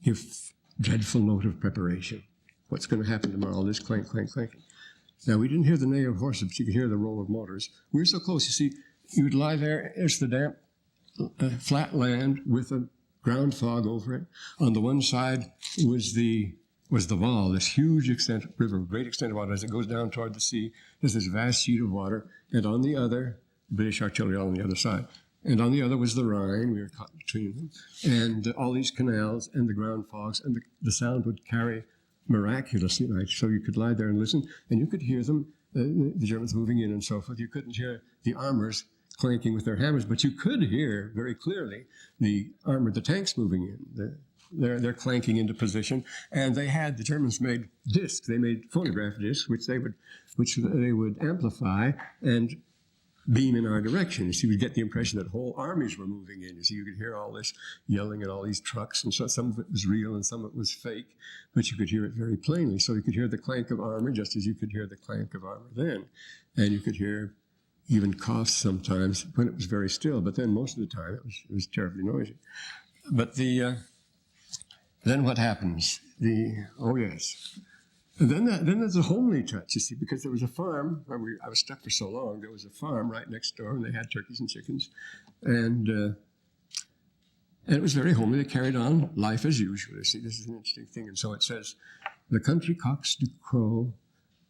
give dreadful note of preparation. What's going to happen tomorrow? All this clank, clank, clanking. Now, we didn't hear the neigh of horses, but you could hear the roll of motors. We were so close. You see, you would lie there. It's the damp, flat land with a ground fog over it. On the one side was the Vaal, this huge extent river, great extent of water. As it goes down toward the sea, there's this vast sheet of water. And on the other, British artillery all on the other side. And on the other was the Rhine. We were caught between them. And all these canals and the ground fogs. And the sound would carry miraculously night. So you could lie there and listen. And you could hear them, the Germans moving in and so forth. You couldn't hear the armors clanking with their hammers, but you could hear very clearly the tanks moving in. They're clanking into position. And the Germans made discs. They made phonograph discs, which they would amplify and beam in our direction. You see, we'd get the impression that whole armies were moving in. You see, you could hear all this yelling at all these trucks, and so some of it was real and some of it was fake, but you could hear it very plainly. So you could hear the clank of armor just as you could hear the clank of armor then. And you could hear even coughs sometimes when it was very still, but then most of the time it was terribly noisy. But then what happens? And then there's a homely touch, you see, because there was a farm where I was stuck for so long. There was a farm right next door, and they had turkeys and chickens, and it was very homely. They carried on life as usual. You see, this is an interesting thing. And so it says, "The country cocks do crow,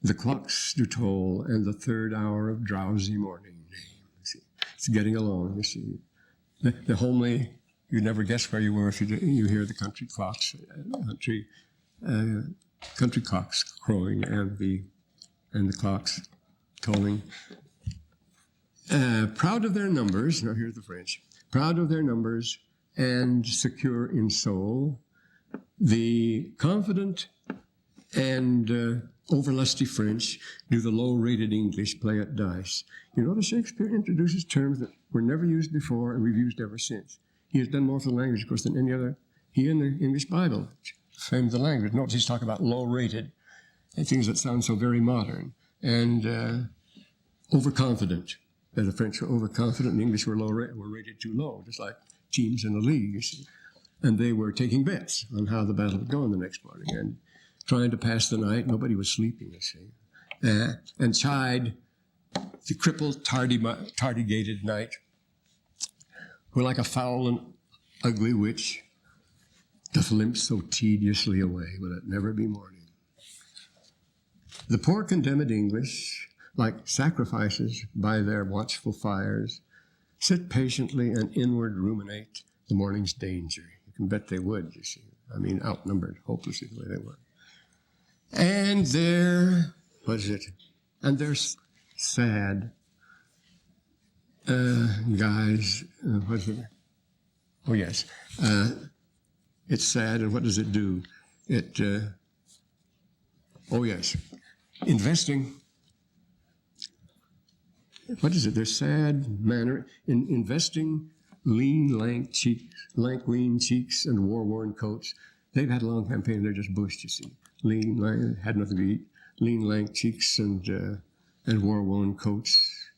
the clocks do toll, and the third hour of drowsy morning." You see, it's getting along. You see, the homely. You never guess where you were if you hear the country clocks, country cocks crowing and the clocks tolling. Proud of their numbers, now here's the French, proud of their numbers and secure in soul, the confident and overlusty French do the low-rated English play at dice. You notice Shakespeare introduces terms that were never used before and we've used ever since. He has done more for the language, of course, than any other. He in the English Bible framed the language. Notice he's talking about low-rated, things that sound so very modern, and overconfident. The French were overconfident, the English were rated too low, just like teams in a league, you see. And they were taking bets on how the battle would go on the next morning and trying to pass the night. Nobody was sleeping, you see. And chide the crippled, tardy-gated night, who like a foul and ugly witch doth limp so tediously away, will it never be morning? The poor condemned English, like sacrifices by their watchful fires, sit patiently and inward ruminate the morning's danger. You can bet they would, you see. I mean, outnumbered hopelessly the way they were. And they're sad guys. What is it? Oh, yes. It's sad, and what does it do? investing. What is it? Their sad manner in investing lean, lean cheeks and war-worn coats. They've had a long campaign. They're just bushed, you see. Lean, lank, had nothing to eat. Lean, lank cheeks and war-worn coats.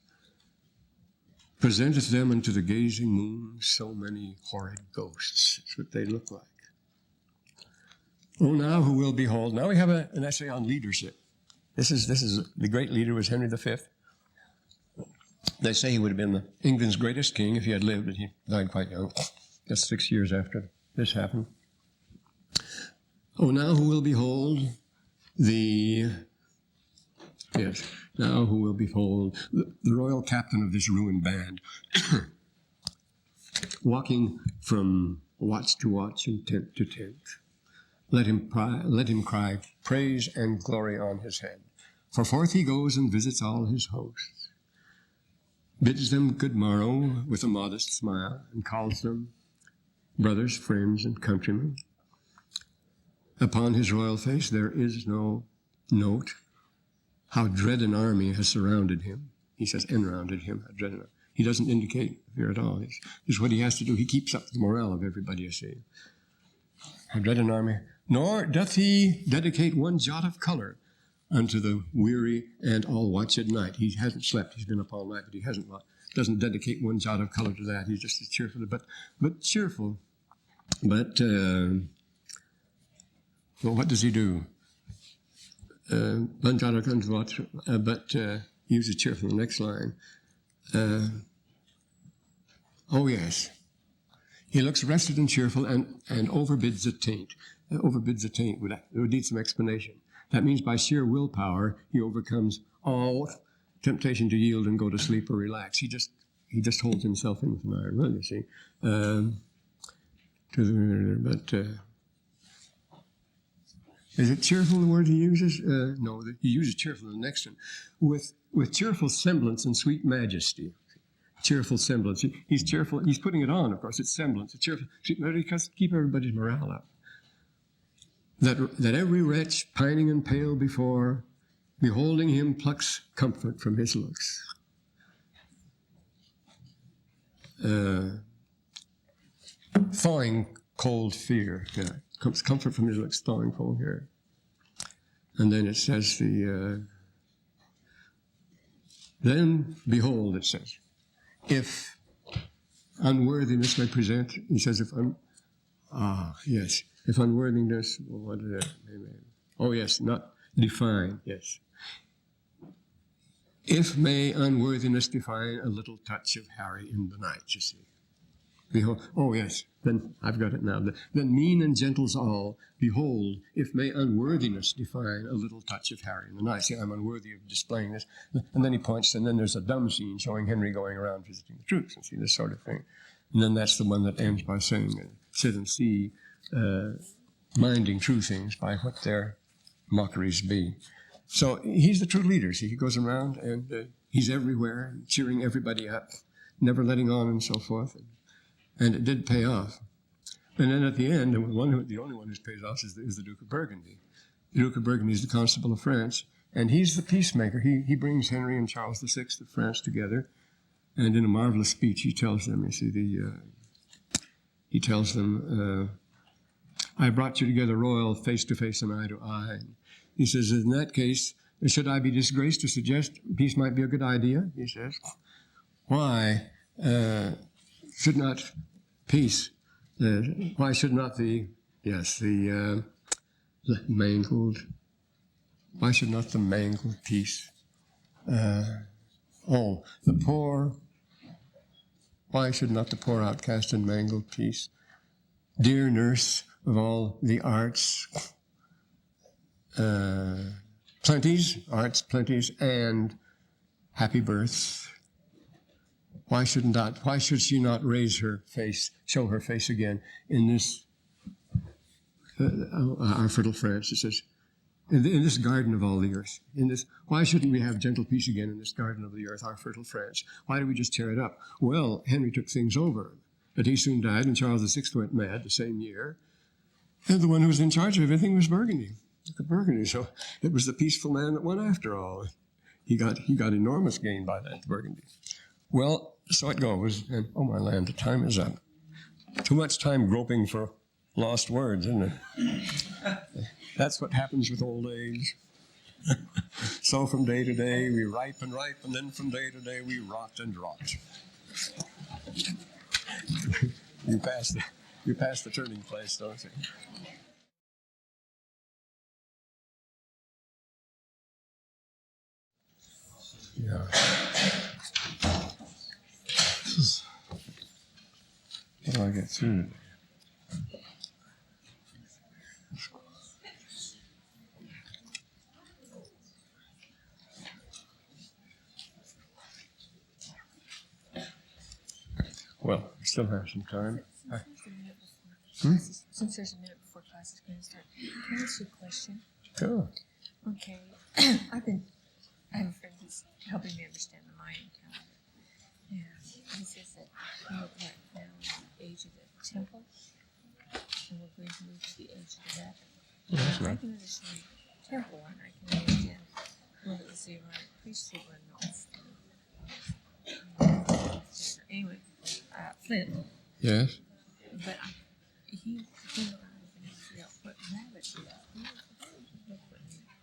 Presenteth them unto the gazing moon, so many horrid ghosts. That's what they look like. Oh, now who will behold? Now we have an essay on leadership. This is the great leader was Henry V. They say he would have been England's greatest king if he had lived, but he died quite young, just 6 years after this happened. Oh, now who will behold now who will behold the royal captain of this ruined band, walking from watch to watch and tent to tent. Let him cry praise and glory on his head. For forth he goes and visits all his hosts, bids them good morrow with a modest smile, and calls them brothers, friends, and countrymen. Upon his royal face there is no note how dread an army has surrounded him. He says enrounded him, how dread an army. He doesn't indicate fear at all. It's what he has to do. He keeps up the morale of everybody, you see. How dread an army. Nor doth he dedicate one jot of color unto the weary and all watch at night. He hasn't slept. He's been up all night, but he doesn't dedicate one jot of color to that. He's just as cheerful, but cheerful. But well, what does he do? One jot of color, but he uses cheerful. The next line. Oh yes. He looks rested and cheerful and overbids a taint. Overbids a taint would need some explanation. That means by sheer willpower, he overcomes all temptation to yield and go to sleep or relax. He just holds himself in with an iron will, you see. Is it cheerful, the word he uses? No, he uses cheerful in the next one. With cheerful semblance and sweet majesty. Cheerful semblance. He's cheerful. He's putting it on, of course. It's semblance. It's cheerful. Because keep everybody's morale up. That every wretch pining and pale before, beholding him, plucks comfort from his looks. Thawing cold fear. Yeah, comes comfort from his looks, thawing cold fear. And then it says then behold, it says, if unworthiness may present, he says, if unworthiness, what is it? Oh, yes, not define, yes. If may unworthiness define a little touch of Harry in the night, you see. Behold, oh, yes, then I've got it now. Then mean and gentles all, behold, if may unworthiness define a little touch of Harry in the night. See, I'm unworthy of displaying this. And then he points, and then there's a dumb scene showing Henry going around visiting the troops, and see, this sort of thing. And then that's the one that ends by saying, sit and see, minding true things by what their mockeries be. So he's the true leader. See, he goes around and he's everywhere, cheering everybody up, never letting on and so forth. And it did pay off. And then at the end, the only one who pays off is the Duke of Burgundy. The Duke of Burgundy is the Constable of France, and he's the peacemaker. He brings Henry and Charles VI of France together, and in a marvelous speech he tells them, you see, he tells them, I brought you together royal, face to face and eye to eye. He says, in that case, should I be disgraced to suggest peace might be a good idea? He says, why should not peace, why should not the mangled, why should not the mangled peace, the poor, why should not the poor outcast and mangled peace, dear nurse of all the arts, plenties, and happy births, why should she not raise her face, show her face again in this, our fertile France, it says, in this garden of all the earth, why shouldn't we have gentle peace again in this garden of the earth, our fertile France? Why do we just tear it up? Well, Henry took things over, but he soon died, and Charles VI went mad the same year, And the one who was in charge of everything was Burgundy. Look at Burgundy. So it was the peaceful man that won after all. He got enormous gain by that, Burgundy. Well, so it goes. And, oh, my land, the time is up. Too much time groping for lost words, isn't it? That's what happens with old age. So from day to day we ripe, and then from day to day we rot and rot. You pass the turning place, don't you? Yeah. How do I get through today? Well, we still have some time. Since there's a minute before class is going to start, can I ask you a question? Sure. Okay. I have a friend who's helping me understand the Mayan calendar. And he says that we're right now in the age of the temple, and we're going to move to the age of the rabbit. That's I right. can understand the temple, and I can understand when it was the Aaronic priesthood run off. Anyway, Flint. Yes. But he figure out what rabbit is.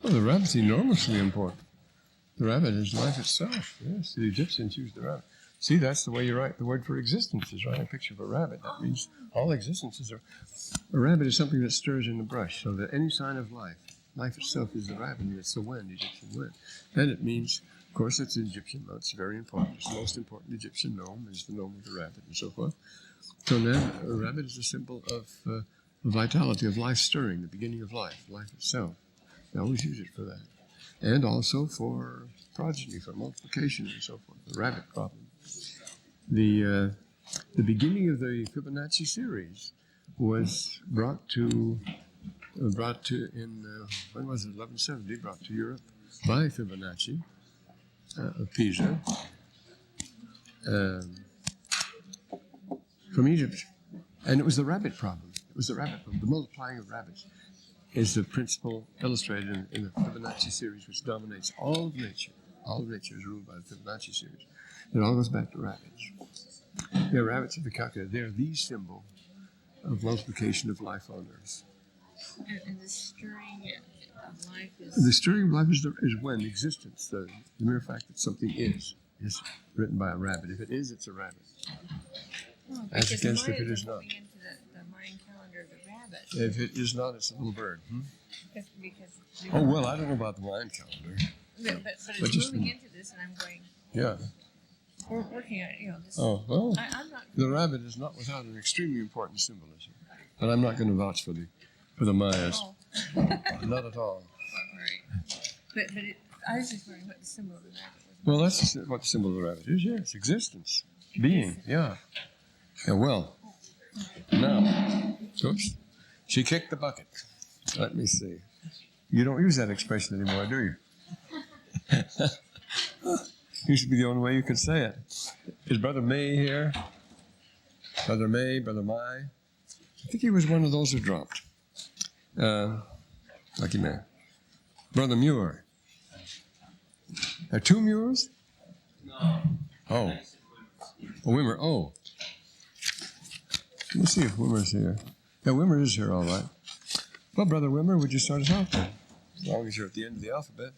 Well, the rabbit's enormously important. The rabbit is life itself. Yes, the Egyptians used the rabbit. See, that's the way you write the word for existence, is write a picture of a rabbit. That means all existences are... A rabbit is something that stirs in the brush, so that any sign of life itself is the rabbit, and it's the wind, Egyptian wind. And it means, of course, it's Egyptian. It's very important. It's the most important Egyptian gnome is the gnome of the rabbit, and so forth. So now, a rabbit is a symbol of vitality, of life stirring, the beginning of life itself. They always use it for that. And also for progeny, for multiplication, and so forth. The rabbit problem. The beginning of the Fibonacci series was brought to in when was it, 1170, brought to Europe by Fibonacci of Pisa from Egypt. And it was the rabbit problem. It was the rabbit problem. The multiplying of rabbits is the principle illustrated in the Fibonacci series, which dominates all of nature. All of nature is ruled by the Fibonacci series. It all goes back to rabbits. They're rabbits of the calculator. They're the symbol of multiplication of life on Earth. And the stirring of life is... The stirring of life is when existence, the mere fact that something is written by a rabbit. If it is, it's a rabbit. Oh, As against if it is not. Into the Mayan calendar of the rabbit. If it is not, it's a little bird. Because Oh, well, I don't know about the Mayan calendar. but But it's just- moving into this, and I'm going... Yeah. We're working on it, this... Oh, well, I'm not... the rabbit is not without an extremely important symbolism. But I'm not going to vouch for the Mayas. Oh. Not at all. All right. But I was just wondering what the symbol of the rabbit was. Well, that's what the symbol of the rabbit is, yes. Existence. Being, yeah. Yeah, well. Now, oops. She kicked the bucket. Let me see. You don't use that expression anymore, do you? Used to be the only way you could say it. Is Brother May here? Brother May, Brother Mai? I think he was one of those who dropped. Lucky man. Brother Muir. Are two Muirs? No. Oh. Oh, Wimmer. Oh. Let me see if Wimmer's here. Yeah, Wimmer is here, all right. Well, Brother Wimmer, would you start us off then? As long as you're at the end of the alphabet.